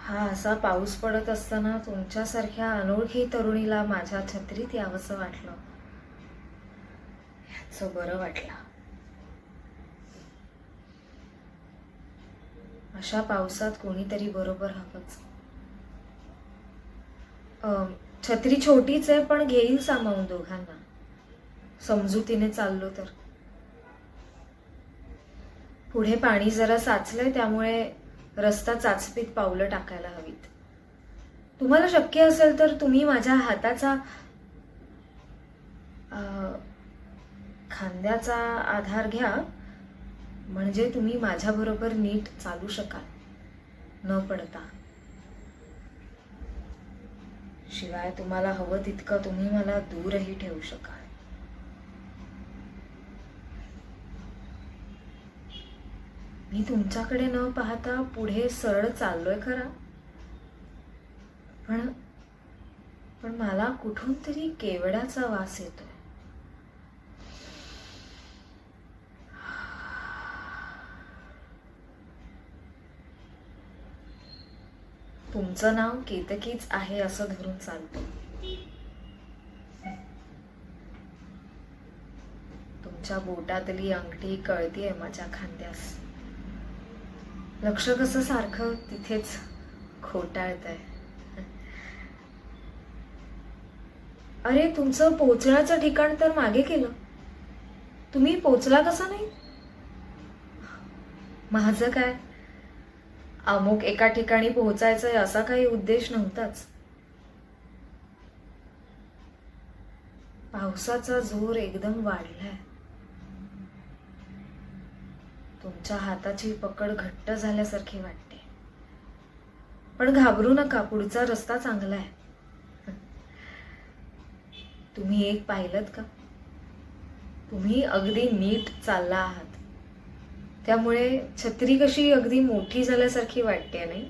हा असा पाऊस पडत असताना तुमच्यासारख्या अनोळखी तरुणीला माझ्या छत्रीत यावंसं वाटलं. ह्याचं बरं वाटलं. अशा पावसात कोणीतरी बरोबर हवंच. छत्री छोटीच आहे पण घेईल सामावून दोघांना. समजुतीने चाललो तर. पुढे पाणी जरा साचलंय त्यामुळे रस्ता चाचपीत पावलं टाकायला हवीत. तुम्हाला शक्य असेल तर तुम्ही माझ्या हाताचा खांद्याचा आधार घ्या, म्हणजे तुम्ही माझ्याबरोबर नीट चालू शकाल न पडता. शिवाय तुम्हाला हवं तितकं तुम्ही मला दूरही ठेवू शकाल. मी तुमच्याकडे न पाहता पुढे सरळ चाललोय खरा, पण मला कुठून तरी केवड्याचा वास येतोय. तुमचं नाव केतकीच आहे असं धरून चालतो. तुमच्या बोटातली अंगठी कळतीये माझ्या खांद्यास. लक्ष कसं सारखं तिथेच खोटाळतंय. अरे तुमचं पोचण्याचं ठिकाण तर मागे केलं. तुम्ही पोचला कसा नाही? माझं काय, अमुक एका ठिकाणी पोहोचायचंय असा काही उद्देश नव्हताच. पावसाचा जोर एकदम वाढलाय. तुमच्या हाताची पकड घट्ट झाल्यासारखी वाटते. पण घाबरू नका, पुढचा रस्ता चांगला आहे. तुम्ही एक पाहिलत का? तुम्ही अगदी नीट चालला आहात. त्यामुळे छत्री कशी अगदी मोठी झाल्यासारखी वाटते नाही?